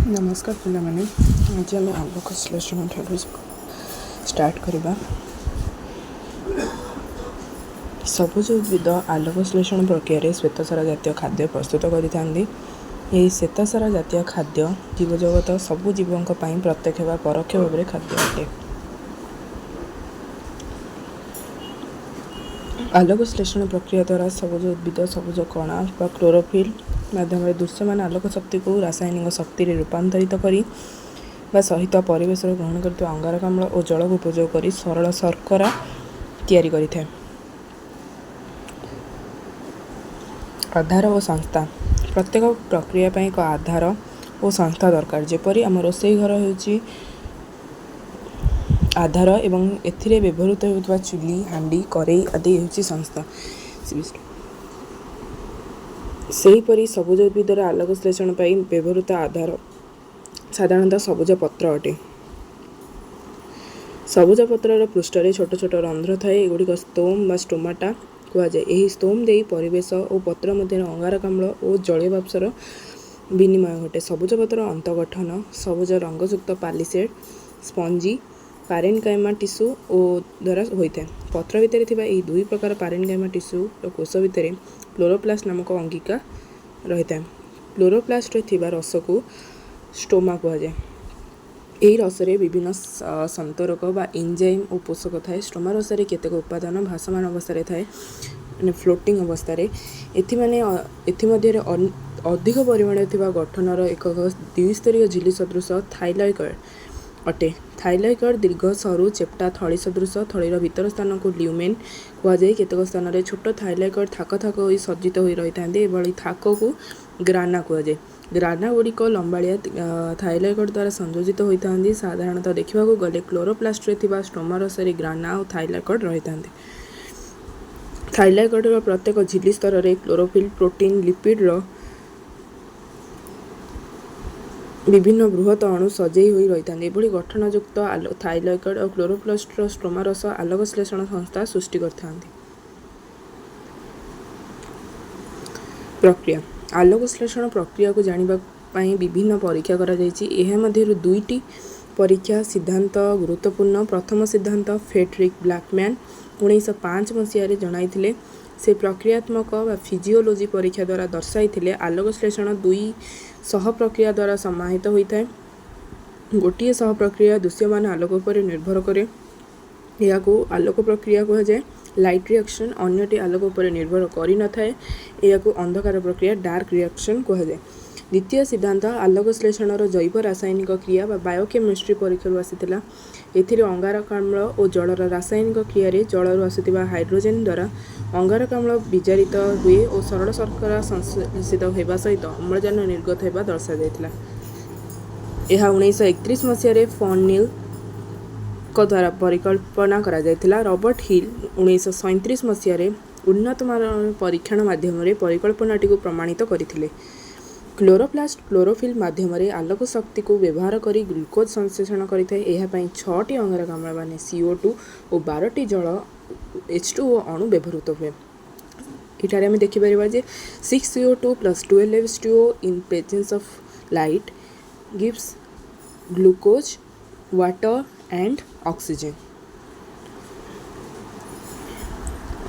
नमस्कार पिलाମାନେ आज आम आलोक श्लेषण ठारू स्टार्ट करवा। सबुज उद्भिद आलोक श्लेषण प्रक्रिया श्वेतसार जातीय खाद्य प्रस्तुत करें। श्वेतसार जातीय खाद्य जीवजगत सबु जीवों प्रत्यक्ष व परोक्ष भाव में खाद्य अटे। आलोक श्लेषण प्रक्रिया द्वारा सबुज उद्भिद सबुज कणा व क्लोरोफिल माध्यम दृश्यमान आलोक शक्ति को रासायनिक शक्ति रूपांतरित करी सहित परिवेश ग्रहण कर अंगारकाम्ल और जल को उपयोग कर सरल शर्करा तैयारी करिଥାଏ। आधार और संस्था प्रत्येक प्रक्रिया पर एक आधार और संस्था दरकार। जेपरी आम रोसई घर होची आधार एवं एथिरे व्यवहृत होता चुली हांडी करेई आदि होची संस्था। सेहीपरि सबुज उद्भिदर आलोक श्लेषण पर व्यवहृत आधार साधारणतः सबुज पत्र अटे। सबुज पत्रर पृष्ठरे छोट छोट रंध्र थाए। एगुड़िक स्तोम व स्टोमाटा कहुए। यही स्तोम दे परिवेश और पत्र मध्य अंगारकाम्ल और जलीय वाष्पर विनिमय घटे। सबुज पत्र अंतगठन सबुज रंगयुक्त पालिसेड स्पंजी पारेन्काइमा टिश्यू द्वारा होता है। पत्र भितर थिबा एही दुई प्रकार पारेन्काइमा टिश्यू कोष भितर क्लोरोप्लास्ट नामक अंगिका रही है। क्लोरोप्लास्ट थिबा रस को स्टोमा कहुए। यही रसरे विभिन्न संतरक व एंजाइम और पोषक थाए। स्टोमा रसरे केतेक उपादान भासमान अवस्था थाए माने फ्लोटिंग अवस्था। एथिमध्य अधिक परिमाण थिबा गठनर एक द्विस्तरीय झिल्ली सदृश थाइलॉइड अटे। थाइलॉइड दीर्घ सरू चेप्टा थली सदृश थलीर भीतर स्थान को ल्यूमेन कहुए। केतक स्थान में छोट थाइलॉइड थाक थाक हो सज्जित हो रही था। थाक को ग्राना कहुए। ग्राना गुड़िक लंबाड़िया थाइलॉइड द्वारा संयोजित होता है। साधारणतः देखा गले क्लोरोप्लास्ट स्टोमा रसरे ग्राना और थाइलॉइड रही था। थाइलॉइड प्रत्येक झिल्ली स्तर में क्लोरोफिल प्रोटीन लिपिड विभिन्न बृहत अणु सजई हो रही था। एभली गठनयुक्त थाइलॉइड और क्लोरोप्लास्ट स्टोमा रस आलोक श्लेषण संस्था सृष्टि करता। प्रक्रिया आलोक श्लेषण प्रक्रिया को जानापी विभिन्न परीक्षा कर दुईटी परीक्षा सिद्धांत गुरुत्वपूर्ण। प्रथम सिद्धांत फ्रेडरिक ब्लैकमैन 1905 मसीह जनाई। से प्रक्रियात्मक व फिजियोलॉजी परीक्षा द्वारा दर्शाई आलोक श्लेषण दुई सह प्रक्रिया द्वारा समाहित होता है। गोटे सह प्रक्रिया दृश्यमान आलोक पर निर्भर करे। यह आलोक प्रक्रिया कहुए। लाइट रिएक्शन अन्यटी आलोक पर निर्भर करि न थाए। यह अंधकार प्रक्रिया डार्क रिएक्शन कहुए। द्वितीय सिद्धांत आलोक श्लेषणर जैव रासायनिक क्रिया बायोकेमिस्ट्री परीक्षा आसीथिला। एथिरे अंगारकाम्ल और जलर रासायनिक क्रिया जलर आसुथिबा हाइड्रोजेन द्वारा अंगारकाम्ल विजारित हुए और सरल शर्करा संश्लेषित होगा सहित अम्लजान निर्गत होगा दर्शा जाइथिला। यह 1931 मसीह फॉन नील द्वारा परिकल्पना करा जाइथिला। रॉबर्ट हिल 1937 मसीह उन्नत मान परीक्षण माध्यम परिकल्पनाटी को प्रमाणित करथिले। क्लोरोप्लास्ट क्लोरोफिल माध्यम आलोक शक्ति को व्यवहार करी ग्लूकोज संश्लेषण करिଥାଏ। एहा पई 6टी अंगारकाम्ल माने CO2 और 12टी जल H2O अणु व्यवहृत हुए। इटारे आमे देखि परिबा जे 6 CO2 plus 12 H2O in presence of light gives glucose, water and oxygen।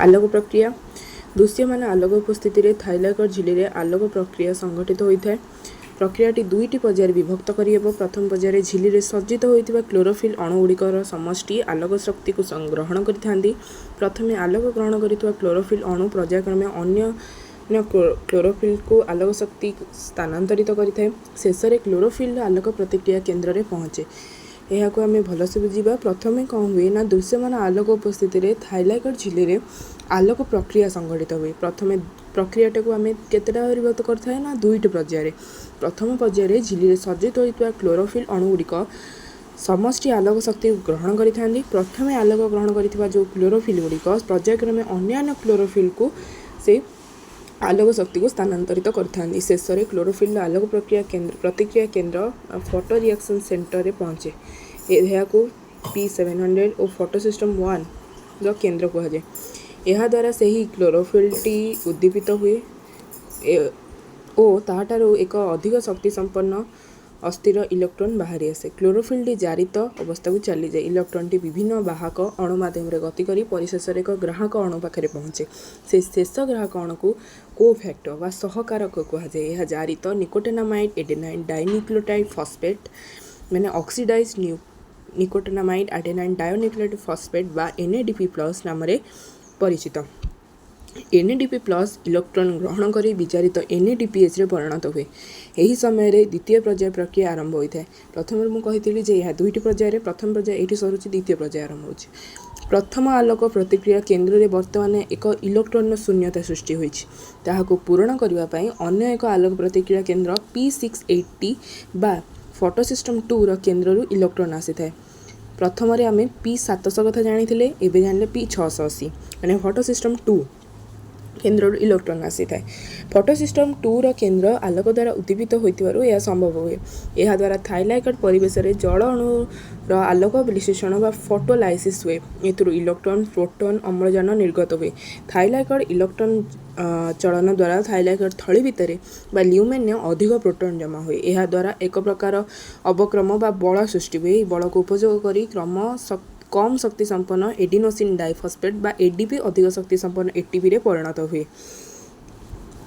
आलोक प्रक्रिया दृश्यमान आलोक उपस्थिति रे थाइलॉइड झिल्ली रे आलोक प्रक्रिया संघटित होता है। प्रक्रियाटी दुईटी पर्यायर विभक्त करिहेबो। प्रथम पर्यायर झिल्ली रे सज्जित होइतिबा क्लोरोफिल अणुगुड़िकर समष्टि आलोक शक्ति को ग्रहण करिथांती। प्रथमे आलोक ग्रहण करितबा क्लोरोफिल अणु पर्यायक्रमे अन्य क्लोरोफिल को आलोक शक्ति स्थानांतरित करिथाए। शेषरे क्लोरोफिल आलोक प्रतिक्रिया केन्द्र रे पहुँचे। यह को आमे भलसे बुझीबा। प्रथमे कौन हुए ना दृश्यमान आलोक उपस्थिति रे थाइलॉइड झिल्ली रे आलोक प्रक्रिया संघटित हुए। प्रथमे प्रक्रियाटा को आमे केतेटा विभक्त करथाय ना दुईटी पर्यायर। प्रथम पर्यायर झिल्ली रे सज्जित होइतबा क्लोरोफिल अणुगुड़िक समष्टि आलोक शक्ति ग्रहण करिथांती। प्रथमे आलोक ग्रहण करितबा जो क्लोरोफिल गुड़िक पर्यायक्रमे अन्य क्लोरोफिल को से आलोक शक्ति को स्थानांतरित करथांती। शेषरे क्लोरोफिल आलोक प्रक्रिया केन्द्र प्रतिक्रिया केन्द्र फोटो रिएक्शन सेंटर रे पहुँचे। यह को P700 और फोटो सिस्टम 1 जो केन्द्र कहुए। यह द्वारा से ही क्लोरोफिल टी उद्दीपित हुए और ताहाठारू एक अधिक शक्ति संपन्न अस्थिर इलेक्ट्रॉन बाहरी आसे। क्लोरोफिल जारित अवस्था को चली जाए। इलेक्ट्रॉन टी विभिन्न वाहक अणु माध्यम गति करी परिशेष एक ग्राहक अणु पाखे पहुँचे। से शेष ग्राहक अणु को कोफैक्टर व सहकारक कहुए। यह जारित निकोटिनामाइड एडेनाइन डाइन्यूक्लियोटाइड फॉस्फेट माने oxidise nicotinamide adenine dinucleotide phosphate व NADP+ नाम परिचित। NADP+ इलेक्ट्रॉन ग्रहण कर विचारित NADPH रे परिणत हुए। यही समय द्वितीय पर्याय प्रक्रिया आरंभ होता है। प्रथम मुझे कही यह दुईटी पर्याय प्रथम पर्याय ये सरुची द्वितीय पर्याय आरंभ हो। प्रथम आलोक प्रतिक्रिया केन्द्र में बर्तमान एक इलेक्ट्रॉन शून्यता सृष्टि होती पूरण करने अन्य एक आलोक प्रतिक्रिया केन्द्र P680 बा फोटोसिस्टम 2 रो केन्द्र इलेक्ट्रॉन आसी था। प्रथम आम P700 कथा जानी एवं जान P680 मैंने फोटोसिस्टम 2 केन्द्र इलेक्ट्रॉन आसी था। फोटोसिस्टम 2 रो केन्द्र आलोक द्वारा उद्दीपित होइतिबारु यह संभव हुए। यह द्वारा थाइलाइकाइड परिवेश में जल अणुर आलोक विश्लेषण व फोटोलाइसिस हुए। एथुरु इलेक्ट्रॉन प्रोटॉन अम्लजान निर्गत हुए। थाइलाइकाइड इलेक्ट्रॉन चलन द्वारा थाइलाइकाइड थली भितर बा ल्यूमेन अधिक प्रोटॉन जमा हुए। यह द्वारा एक प्रकार अवक्रम बा बल सृष्टि हुए। बल को उपयोग करी कम शक्ति संपन्न एडिनोसिन डाइफॉस्फेट बा ADP अधिक शक्ति संपन्न ATP रे परिणत हुए।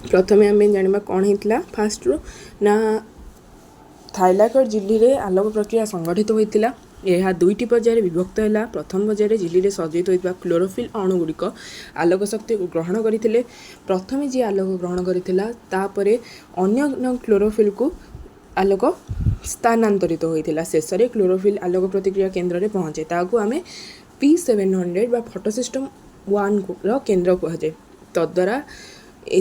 प्रथमे आम जाना कौन होता फास्ट रू ना थाइलाइकाइड झिल्ली रे आलोक प्रक्रिया संगठित होता। यह दुईटी पर्याय विभक्त है। प्रथम पर्याय झिल्ली रे सज्जित होता क्लोरोफिल अणुगुड़िक आलोक शक्ति को ग्रहण करते। प्रथमे जी आलोक ग्रहण करता अन्य क्लोरोफिल को आलोक स्थानांतरित होता। शेष में क्लोरोफिल आलोक प्रतिक्रिया केन्द्र में पहुँचे ताकू आम P700 बा फोटोसिस्टम 1 रो केन्द्र कहुए। तद्वारा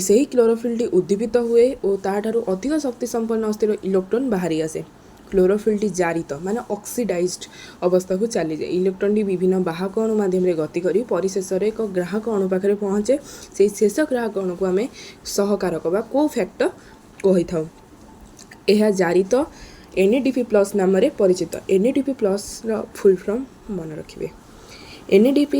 से ही क्लोरोफिल टी उद्दीपित हुए और ताठारु अधिक शक्ति संपन्न अस्थिर इलेक्ट्रॉन बाहरी आसे। क्लोरोफिल टी जारित माने ऑक्सीडाइज्ड अवस्था को चली जाए। इलेक्ट्रॉन टी विभिन्न वाहक अणु माध्यम गति करी परिशेष एक ग्राहक अणु पाखे पहुँचे। से शेष ग्राहक अणु को आम सहकारक बा कोफैक्टर कही था। यह जारित NADP+ नाम परिचित। NADP+ रो फुल फॉर्म मन रखिए। NADP+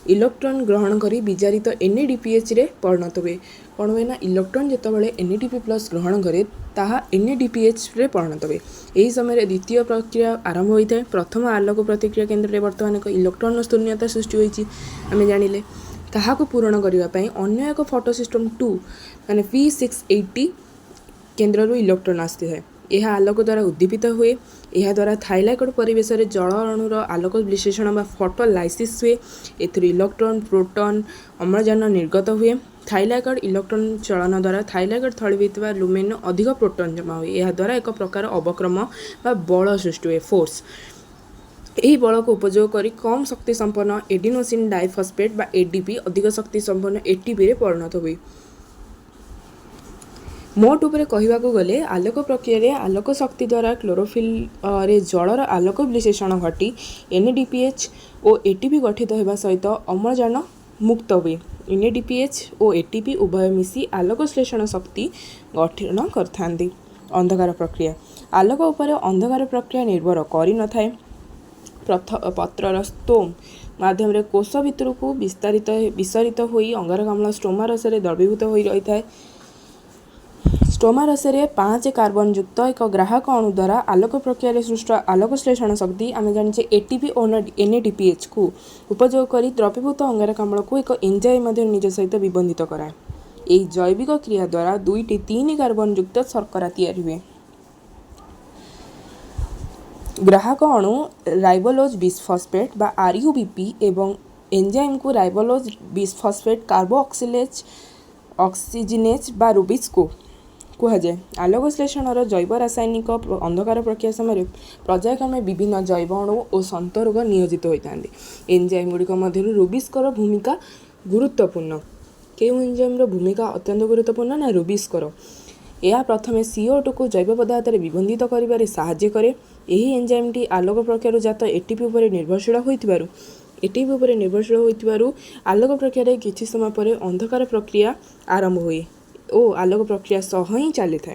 इलेक्ट्रॉन ग्रहण करी विचारित NADPH रे परिणत हुए। कौन हुए ना इलेक्ट्रॉन जितेबाला NADP+ ग्रहण करे ताहा NADPH रे परिणत हुए। यही समय द्वितीय प्रक्रिया आरंभ होता है। प्रथम आलोक प्रतिक्रिया केन्द्र में बर्तमान एक इलेक्ट्रॉन शून्यता सृष्टि होती आम जानिले। ताहाको पूरण करने अन्य एक फोटोसिस्टम 2 माने P680 केन्द्र इलेक्ट्रॉन आसती है। यह आलोक द्वारा उद्दीपित हुए। यह द्वारा थाइलाइकाइड परिवेश में जल अणुर आलोक विश्लेषण व फोटोलाइसिस हुए। एथुरु इलेक्ट्रॉन प्रोटॉन अम्लजान निर्गत हुए। थाइलाइकाइड इलेक्ट्रॉन चलन द्वारा थाइलाइकाइड थली भितर ल्यूमेन अधिक प्रोटॉन जमा हुए। यह द्वारा एक प्रकार अवक्रम व बल सृष्टि हुए फोर्स। यही बल को उपयोग करी कम शक्ति संपन्न एडिनोसिन डाइफॉस्फेट बा ADP अधिक शक्ति संपन्न ATP रे परिणत हुए। मोट उपरे कहवाकू गले आलोक प्रक्रिया आलोक शक्ति द्वारा क्लोरोफिल रे जलर आलोक विश्लेषण घटी NADPH और ATP गठित होगा सहित अम्लजान मुक्त हुए। NADPH और ATP उभय मिसी आलोक श्लेषण शक्ति गठन करथांती। अंधकार प्रक्रिया आलोक उपर अंधकार प्रक्रिया निर्भर करि न थाए। पत्रर स्तोम माध्यम कोष भितर को विस्तारित होई अंगारकाम्ल स्टोमा रस द्रवीभूत हो रही है। स्टोमा रस 5 कार्बन युक्त एक ग्राहक अणु द्वारा आलोक प्रक्रिया सृष्ट आलोक श्लेषण शक्ति आम जाने ATP और NADPH को उपयोग कर द्रवीभूत अंगारकाम्ल को एक एंजाइम निज सहित विबंधित कराए। यह जैविक क्रिया द्वारा 2-3 कार्बन युक्त शर्करा तैयारी हुए। ग्राहक अणु राइबोलोज बिसफॉस्फेट बा RUBP एवं एंजाइम को राइबोलोज बिसफॉस्फेट कार्बोक्सिलेज ऑक्सीजिनेज बा रुबिस को कहुए। आलोक श्लेषणर जैव रासायनिक अंधकार प्रक्रिया समय पर्यायक्रमे विभिन्न जैव अणु और संतरोग नियोजित होता है। एंजाइम गुड़िक मध्य रुबिस्कर भूमिका गुरुत्वपूर्ण। क्यों एंजाइम भूमिका अत्यंत गुरुत्वपूर्ण ना रुबिस्कर। यह प्रथम CO2 को जैव पदार्थ विबंधित करिबारे साहाय्य करे। यही एंजाइम टी आलोक प्रक्रिया जात ATP उपर निर्भरशील होइतिबारु ATP उपर निर्भरशील होइतिबारु आलोक प्रक्रिया किछि समय पर अंधकार प्रक्रिया आरंभ हुए और आलोक प्रक्रिया सह ही चली था।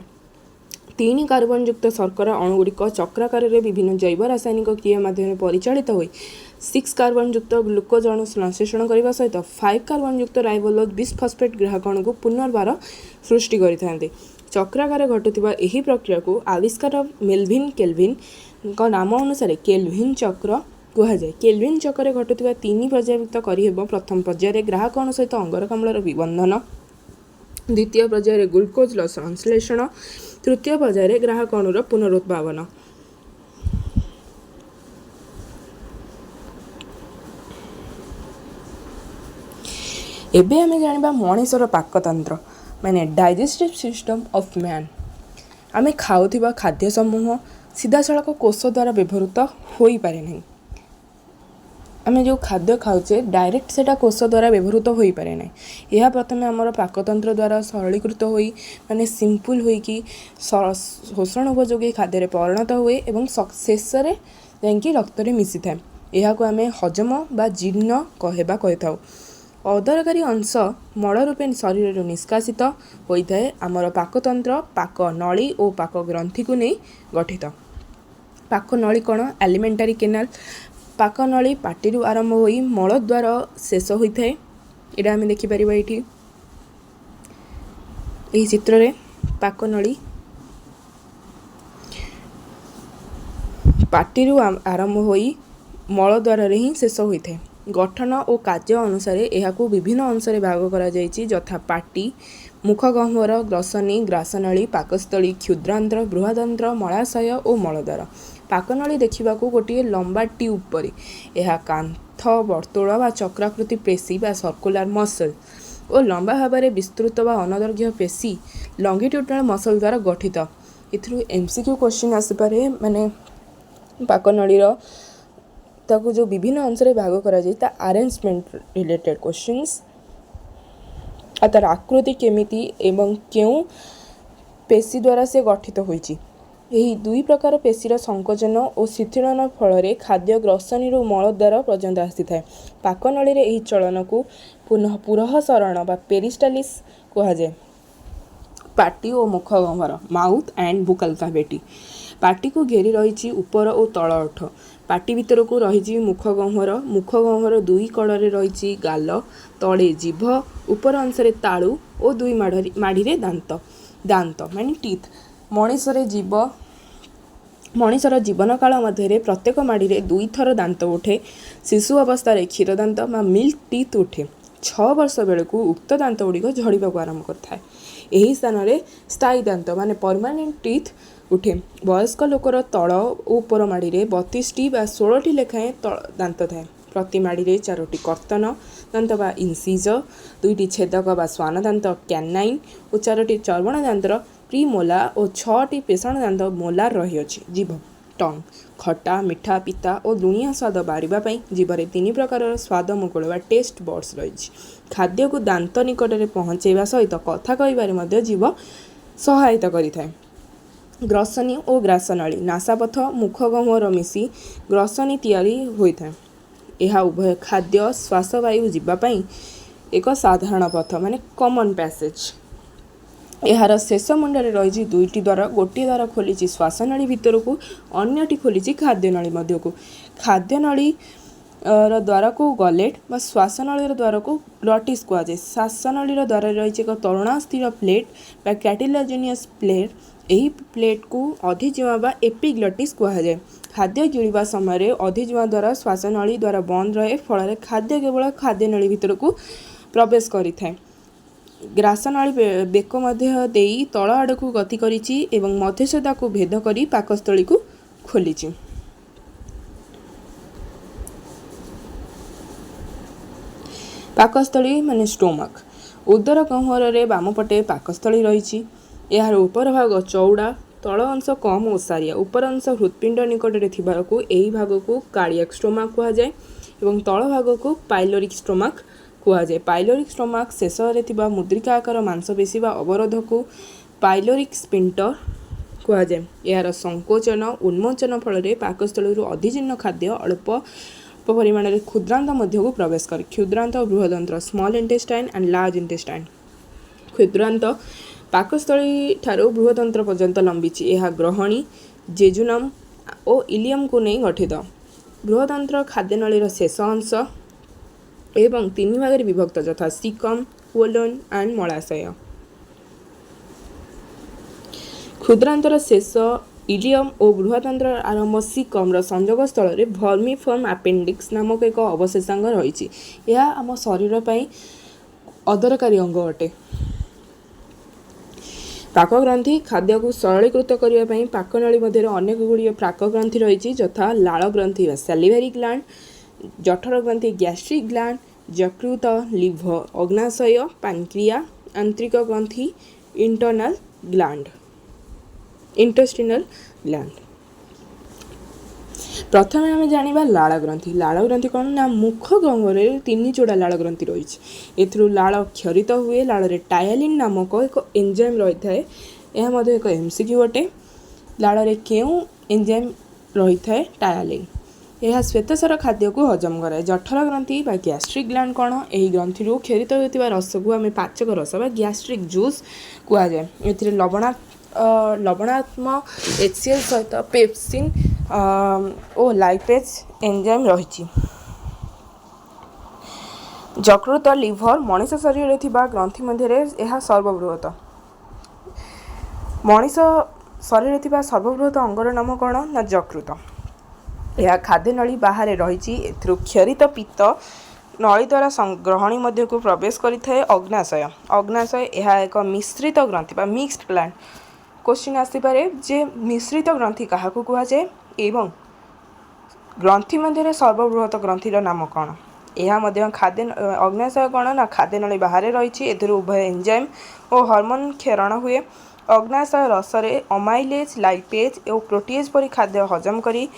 3 कार्बन युक्त शर्करा अणुगुड़िक चक्राकार विभिन्न जैव रासायनिक क्रिया माध्यम परिचालित हो 6 कार्बन युक्त ग्लुकोज अणु संश्लेषण करने सहित 5 कार्बन युक्त राइबोलोज बिसफॉस्फेट ग्राहक अणु को पुनर्बार सृष्टि करते। ଚକ୍ରାକାରରେ ଘଟୁଥିବା ଏହି ପ୍ରକ୍ରିୟାକୁ ଆବିଷ୍କାର ମେଲଭିନ୍ କେଲଭିନ୍ଙ୍କ ନାମ ଅନୁସାରେ କେଲଭିନ୍ ଚକ୍ର କୁହାଯାଏ। କେଲଭିନ୍ ଚକ୍ରରେ ଘଟୁଥିବା 3 ପର୍ଯ୍ୟାୟଭୁକ୍ତ କରିହେବ। ପ୍ରଥମ ପର୍ଯ୍ୟାୟରେ ଗ୍ରାହକ ଅଣୁ ସହିତ ଅଙ୍ଗରକାମ୍ଳର ବିବନ୍ଧନ, ଦ୍ୱିତୀୟ ପର୍ଯ୍ୟାୟରେ ଗ୍ଲୁକୋଜର ସଂଶ୍ଳେଷଣ, ତୃତୀୟ ପର୍ଯ୍ୟାୟରେ ଗ୍ରାହକ ଅଣୁର ପୁନରୁଦ୍ଭାବନ। ଏବେ ଆମେ ଜାଣିବା ମଣିଷର ପାକତନ୍ତ୍ର ମାନେ ଡାଇଜେଷ୍ଟିଭ୍ ସିଷ୍ଟମ୍ ଅଫ୍ ମ୍ୟାନ୍। ଆମେ ଖାଉଥିବା ଖାଦ୍ୟ ସମୂହ ସିଧାସଳଖ କୋଷ ଦ୍ୱାରା ବ୍ୟବହୃତ ହୋଇପାରେ ନାହିଁ। ଆମେ ଯେଉଁ ଖାଦ୍ୟ ଖାଉଛେ ଡାଇରେକ୍ଟ ସେଇଟା କୋଷ ଦ୍ୱାରା ବ୍ୟବହୃତ ହୋଇପାରେ ନାହିଁ। ଏହା ପ୍ରଥମେ ଆମର ପାକତନ୍ତ୍ର ଦ୍ୱାରା ସରଳୀକୃତ ହୋଇ ମାନେ ସିମ୍ପୁଲ୍ ହୋଇକି ଶୋଷଣ ଉପଯୋଗୀ ଖାଦ୍ୟରେ ପରିଣତ ହୁଏ ଏବଂ ଶେଷରେ ଯାଇକି ରକ୍ତରେ ମିଶିଥାଏ। ଏହାକୁ ଆମେ ହଜମ ବା ଜୀର୍ଣ୍ଣ କହିଥାଉ। ଅଦରକାରୀ ଅଂଶ ମଳ ରୂପେ ଶରୀରରୁ ନିଷ୍କାସିତ ହୋଇଥାଏ। ଆମର ପାକତନ୍ତ୍ର ପାକ ନଳୀ ଓ ପାକ ଗ୍ରନ୍ଥିକୁ ନେଇ ଗଠିତ। ପାକ ନଳୀ କ'ଣ? ଆଲିମେଣ୍ଟାରୀ କେନାଲ। ପାକ ନଳୀ ପାଟିରୁ ଆରମ୍ଭ ହୋଇ ମଳଦ୍ୱାର ଶେଷ ହୋଇଥାଏ। ଏଇଟା ଆମେ ଦେଖିପାରିବା ଏଇଠି ଏହି ଚିତ୍ରରେ। ପାକ ନଳୀ ପାଟିରୁ ଆରମ୍ଭ ହୋଇ ମଳଦ୍ୱାରରେ ହିଁ ଶେଷ ହୋଇଥାଏ। ଗଠନ ଓ କାର୍ଯ୍ୟ ଅନୁସାରେ ଏହାକୁ ବିଭିନ୍ନ ଅଂଶରେ ଭାଗ କରାଯାଇଛି, ଯଥା ପାଟି, ମୁଖଗହ୍ୱର, ଗ୍ରସନୀ, ଗ୍ରାସନଳୀ, ପାକସ୍ଥଳୀ, କ୍ଷୁଦ୍ରାନ୍ତ୍ର, ବୃହଦାନ୍ତ୍ର, ମଳାଶୟ ଓ ମଳଦ୍ୱାର। ପାକନଳୀ ଦେଖିବାକୁ ଗୋଟିଏ ଲମ୍ବା ଟ୍ୟୁବ୍ ପରି। ଏହା କାନ୍ଥ, ବର୍ତ୍ତୁଳ ବା ଚକ୍ରାକୃତି ପେଶୀ ବା ସର୍କୁଲାର ମସଲ ଓ ଲମ୍ବା ଭାବରେ ବିସ୍ତୃତ ବା ଅନଦୈର୍ଘ୍ୟ ପେଶୀ ଲଙ୍ଗିଟ୍ୟୁଡିନାଲ ମସଲ ଦ୍ୱାରା ଗଠିତ। ଏଥିରୁ MCQ କ୍ୱେଶ୍ଚିନ୍ ଆସିପାରେ, ମାନେ ପାକନଳୀର ତାକୁ ଯେଉଁ ବିଭିନ୍ନ ଅଂଶରେ ଭାଗ କରାଯାଏ ତା ଆରେଞ୍ଜମେଣ୍ଟ ରିଲେଟେଡ୍ କ୍ୱେଶ୍ଚିନ୍ସ, ଆଉ ତାର ଆକୃତି କେମିତି ଏବଂ କେଉଁ ପେଶୀ ଦ୍ୱାରା ସେ ଗଠିତ ହୋଇଛି। ଏହି 2 ପ୍ରକାର ପେଶୀର ସଂକୋଚନ ଓ ଶିଥିଳନ ଫଳରେ ଖାଦ୍ୟ ଗ୍ରସନୀରୁ ମଳଦ୍ୱାର ପର୍ଯ୍ୟନ୍ତ ଆସିଥାଏ। ପାକନଳୀରେ ଏହି ଚଳନକୁ ପୁରଃସରଣ ବା ପେରିଷ୍ଟାଲିସ୍ କୁହାଯାଏ। ପାଟି ଓ ମୁଖଗହ୍ୱର ମାଉଥ୍ ଆଣ୍ଡ ବୁକାଲ କାଭିଟି। ପାଟିକୁ ଘେରି ରହିଛି ଉପର ଓ ତଳ ଓଠ। ପାଟି ଭିତରକୁ ରହିଛି ମୁଖଗହ୍ୱର। ମୁଖଗହ୍ୱର 2 କଡ଼ରେ ରହିଛି ଗାଲ, ତଳେ ଜିଭ, ଉପର ଅଂଶରେ ତାଳୁ ଓ 2 ମାଡ଼ିରେ ଦାନ୍ତ ମାନେ ଟିଥ୍। ମଣିଷର ଜୀବନକାଳ ମଧ୍ୟରେ ପ୍ରତ୍ୟେକ ମାଡ଼ିରେ 2 ଥର ଦାନ୍ତ ଉଠେ। ଶିଶୁ ଅବସ୍ଥାରେ କ୍ଷୀରଦାନ୍ତ ବା ମିଲ୍କ ଟିଥ୍ ଉଠେ। 6 ବର୍ଷ ବେଳକୁ ଉକ୍ତ ଦାନ୍ତଗୁଡ଼ିକ ଝଡ଼ିବାକୁ ଆରମ୍ଭ କରିଥାଏ। ଏହି ସ୍ଥାନରେ ସ୍ଥାୟୀ ଦାନ୍ତ ମାନେ ପର୍ମାନେଣ୍ଟ ଟିଥ୍ ଉଠେ। ବୟସ୍କ ଲୋକର ତଳ ଓ ଉପର ମାଡ଼ିରେ 32ଟି ବା 16ଟି ଲେଖାଏଁ ଦାନ୍ତ ଥାଏ। ପ୍ରତି ମାଡ଼ିରେ 4ଟି କର୍ତ୍ତନ ଦାନ୍ତ ବା ଇନସିଜର, 2ଟି ଛେଦକ ବା ଶ୍ୱାନ ଦାନ୍ତ କ୍ୟାନାଇନ୍ ଓ 4ଟି ଚର୍ବଣ ଦାନ୍ତର ପ୍ରିମୋଲାର ଓ 6ଟି ପେଷଣ ଦାନ୍ତ ମୋଲାର ରହିଅଛି। ଜିଭ ଟଙ୍ଗ ଖଟା, ମିଠା, ପିତା ଓ ଲୁଣିଆ ସ୍ୱାଦ ବାରିବା ପାଇଁ ଜିଭରେ 3 ପ୍ରକାରର ସ୍ୱାଦ ମୁକୁଳ ବା ଟେଷ୍ଟ ବଡ୍ସ ରହିଛି। ଖାଦ୍ୟକୁ ଦାନ୍ତ ନିକଟରେ ପହଞ୍ଚାଇବା ସହିତ କଥା କହିବାରେ ମଧ୍ୟ ଜିଭ ସହାୟତା କରିଥାଏ। ଗ୍ରସନୀ ଓ ଗ୍ରାସନଳୀ ନାସାପଥ ମୁଖଗହ୍ୱର ମିଶି ଗ୍ରସନୀ ତିଆରି ହୋଇଥାଏ। ଏହା ଉଭୟ ଖାଦ୍ୟ ଶ୍ୱାସବାୟୁ ଯିବା ପାଇଁ ଏକ ସାଧାରଣ ପଥ ମାନେ କମନ୍ ପ୍ୟାସେଜ। ଏହାର ଶେଷ ମୁଣ୍ଡରେ ରହିଛି 2ଟି ଦ୍ୱାର। ଗୋଟିଏ ଦ୍ୱାର ଖୋଲିଛି ଶ୍ୱାସନଳୀ ଭିତରକୁ, ଅନ୍ୟଟି ଖୋଲିଛି ଖାଦ୍ୟନଳୀ ମଧ୍ୟକୁ। ଖାଦ୍ୟନଳୀର ଦ୍ୱାରକୁ ଗଲେଟ୍ ବା ଶ୍ୱାସନଳୀର ଦ୍ୱାରକୁ ଗ୍ଲଟିସ୍ କୁହାଯାଏ। ଶ୍ୱାସନଳୀର ଦ୍ୱାରରେ ରହିଛି ଏକ ତରୁଣାସ୍ଥିର ପ୍ଲେଟ୍ ବା କ୍ୟାଟିଲାଜିନିୟସ୍ ପ୍ଲେଟ୍। ଏହି ପ୍ଲେଟ୍କୁ ଅଧିଜିହ୍ୱା ବା ଏପିଗ୍ଲଟିସ୍ କୁହାଯାଏ। ଖାଦ୍ୟ ଗିଳିବା ସମୟରେ ଅଧିଜିହ୍ୱା ଦ୍ୱାର ଶ୍ୱାସନଳୀ ଦ୍ୱାର ବନ୍ଦ ରହେ, ଫଳରେ ଖାଦ୍ୟ କେବଳ ଖାଦ୍ୟନଳୀ ଭିତରକୁ ପ୍ରବେଶ କରିଥାଏ। ଗ୍ରାସନଳୀ ବେକ ମଧ୍ୟ ଦେଇ ତଳ ଆଡ଼କୁ ଗତି କରିଛି ଏବଂ ମଧ୍ୟଚ୍ଛଦାକୁ ଭେଦ କରି ପାକସ୍ଥଳୀକୁ ଖୋଲିଛି। ପାକସ୍ଥଳୀ ମାନେ ଷ୍ଟୋମାକ୍। ଉଦର ଗହ୍ୱରରେ ବାମପଟେ ପାକସ୍ଥଳୀ ରହିଛି। ଏହାର ଉପର ଭାଗ ଚଉଡ଼ା, ତଳ ଅଂଶ କମ୍ ଓସାରିଆ। ଉପର ଅଂଶ ହୃତ୍ପିଣ୍ଡ ନିକଟରେ ଥିବାକୁ ଏହି ଭାଗକୁ କାର୍ଡ଼ିଆକ୍ ଷ୍ଟୋମାକ୍ କୁହାଯାଏ ଏବଂ ତଳ ଭାଗକୁ ପାଇଲୋରିକ୍ ଷ୍ଟୋମାକ୍ କୁହାଯାଏ। ପାଇଲୋରିକ୍ ଷ୍ଟୋମାକ୍ ଶେଷରେ ଥିବା ମୁଦ୍ରିକା ଆକାର ମାଂସପେଶୀ ବା ଅବରୋଧକୁ ପାଇଲୋରିକ୍ ସ୍ଫିଣ୍କ୍ଟର କୁହାଯାଏ। ଏହାର ସଂକୋଚନ ଉନ୍ମୋଚନ ଫଳରେ ପାକସ୍ଥଳୀରୁ ଅଧିଜୀର୍ଣ୍ଣ ଖାଦ୍ୟ ଅଳ୍ପ ପରିମାଣରେ କ୍ଷୁଦ୍ରାନ୍ତ ମଧ୍ୟକୁ ପ୍ରବେଶ କରେ। କ୍ଷୁଦ୍ରାନ୍ତ ଓ ବୃହଦାନ୍ତ୍ର small intestine and large intestine. କ୍ଷୁଦ୍ରାନ୍ତ ପାକସ୍ଥଳୀ ଠାରୁ ବୃହଦାନ୍ତ୍ର ପର୍ଯ୍ୟନ୍ତ ଲମ୍ବିଛି। ଏହା ଗ୍ରହଣୀ, ଜେଜୁନମ୍ ଓ ଇଲିୟମକୁ ନେଇ ଗଠିତ। ବୃହଦାନ୍ତ୍ର ଖାଦ୍ୟନଳୀର ଶେଷ ଅଂଶ ଏବଂ 3 ଭାଗରେ ବିଭକ୍ତ, ଯଥା ସିକମ୍, କୋଲନ୍ ଆଣ୍ଡ ମଳାଶୟ। क्षुद्रांतर शेष इलियम और बृहदांतर आरंभ सिकम्र संजोग स्थल भर्मिफर्म आपेंडिक्स नामक एक अवशेषांग रही। यह आम शरीर पर अदरकारी अंग अटे। पाकग्रंथि खाद्य को सरलीकृत करने पाकनली मध्य अनेक गुड़िया पाकग्रंथि रही यथा लाल ग्रंथि सैलिवरी ग्लैंड, जठर ग्रंथि गैस्ट्रिक ग्लैंड, यकृत, लिभर, अग्नाशय, पैंक्रिया, आंतरिक ग्रंथि इंटेस्टिनल ग्लैंड। प्रथम आम जाना लाल ग्रंथि। लाल ग्रंथि कौन ना मुख गंगरे 3 जोड़ा लाल ग्रंथि रही। एथिरू लाल क्षरित हुए। लाल रे टायलिन नामक एक एंजाइम रही थाए। यह एक एमसीक्यू अटे। लाल रे केउ एंजाइम रही थाए टायलिन। यह श्वेतसार खाद्य को हजम कराए। जठर ग्रंथि बा गैस्ट्रिक ग्लैंड कौन यही ग्रंथि क्षरित होता रस को आम पाचक रस बा गैस्ट्रिक जूस कहुए। ए लवणात्म HCl सहित पेप्सिन ओ लाइपेज एंजाइम रही। यकृत, लिभर मनीष शरीर में थिबा ग्रंथि मध्य यह सर्वबृहत। मनीष शरीर में थिबा सर्वबृहत अंगर नाम कौन ना यकृत। यह खाद्य नली बाहर रही। क्षरित पित्त नली द्वारा ग्रहणी मध्य को प्रवेश करिथाए अग्नाशय। अग्नाशय यह एक मिश्रित ग्रंथि बा मिक्स्ड ग्लैंड। क्वेश्चन आसीपारे जे मिश्रित ग्रंथि क्या कहुए एवं ग्रंथि मध्य सर्वबृहत ग्रंथिर नाम कौन। यह खाद्य अग्नाशय कौन ना खाद्य नली बाहर रही। उभय एंजाइम और हार्मोन क्षरण हुए। अग्नाशय रसरे अमाइलेज, लाइपेज और प्रोटीएज परी खाद्य हजम करी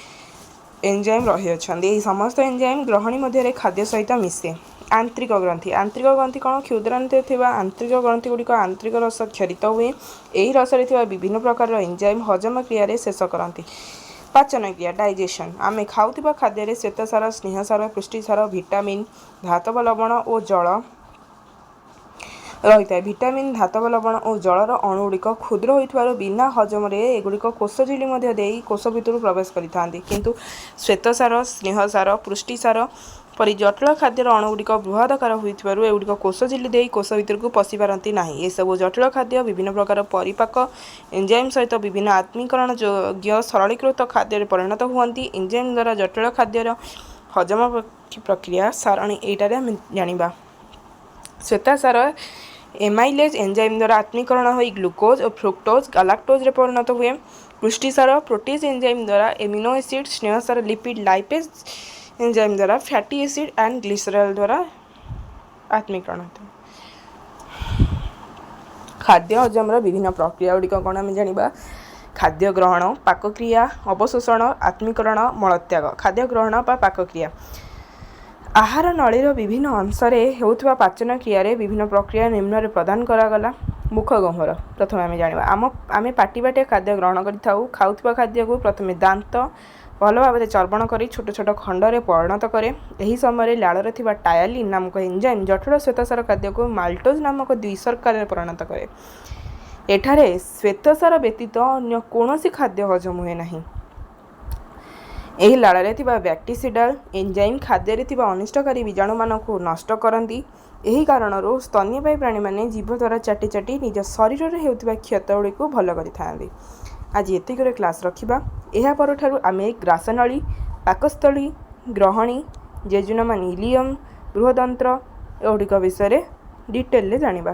एंजाइम रही अच्छा। समस्त एंजाइम ग्रहणी मध्य खाद्य सहित मिसे। आंतरिक ग्रंथि। आंतरिक ग्रंथि कौन क्षुद्रांतर थिबा आंतरिक ग्रंथि गुड़िक आंतरिक रस क्षरित हुए। यही रसरे थिबा विभिन्न प्रकार एंजाइम हजम क्रिया शेष करती। पाचन क्रिया डाइजेशन। आमे खाउथिबा खाद्य श्वेतसार, स्नेहसार, पुष्टिसार, विटामिन, धातव लवण और जल रही है। विटामिन, धातव लवण और जलर अणुगुड़िक क्षुद्र होइथिबारु बिना हजम एगुड़िक कोष झिली मध्य देई कोष भितर प्रवेश करिथांती। किंतु श्वेतसार, स्नेहसार, पुष्टिसार परि जटिल खाद्यर अणुगुड़िक बृहदाकार होइथिबारु एगुड़िक कोष झिली देई कोष भितर को पशि पारती नाही। ये सब जटिल खाद्य विभिन्न प्रकार परिपाक एंजाइम सहित विभिन्न आत्मीकरण योग्य सरलीकृत खाद्य परिणत हुअंती। एंजाइम द्वारा जटिल खाद्यर हजम प्रक्रिया सारणी एटारे आम जानिबा। श्वेतसार एमाइलेज एंजाइम द्वारा आत्मीकरण हो ग्लूकोज और फ्रुक्टोज गैलाक्टोज रे परिणत हुए। पुष्टिसार प्रोटीज एंजाइम द्वारा एमिनो एसिड, स्नेहसार लिपिड, लाइपेज एंजाइम द्वारा फैटी एसिड एंड ग्लिसरॉल द्वारा आत्मीकरण होता है। खाद्य हजम विभिन्न प्रक्रिया गुड़िक कौन आम जानिबा। खाद्य ग्रहण, पाकक्रिया, अवशोषण, आत्मीकरण, मलत्याग। खाद्य ग्रहण बा पाकक्रिया आहार नलीर विभिन्न अंशरे होउथबा पाचन क्रियारे विभिन्न प्रक्रिया निम्न प्रदान करागला। मुख गह्वर। प्रथम आम जानिबा आमे पाटी बाटे खाद्य ग्रहण करिथाउ। खाउथबा खाद्य को प्रथमे दांत भल भाव चर्वण कर छोट छोट खंडरे परिणत करे। यही समय लाଳରେ थिबा टायलिन नामक एंजाइम जटिल श्वेतसार खाद्य को माल्टोज नामक द्विशर्करे परिणत करे। एठारे श्वेतसार व्यतीत अन्य कौनसी खाद्य हजम हुए नहीं। यही लाଳରେ थिबा बैक्टीसिडाल एंजाइम खाद्य थिबा अनिष्टकारी बीजाणु मान को नष्ट करती। यही कारणरू स्तन्यपायी प्राणी माने जीभ द्वारा चाटी चाटी निज शरीर में होता क्षत गुड़ी को भल करि। आज एतिक क्लास रखिबा। एहा परठारु आमे ग्रासनली, पाकस्थली, ग्रहणी, जेजुनमान इलियम, बृहदंत्र एगुड़िक विषय डिटेल जानिबा।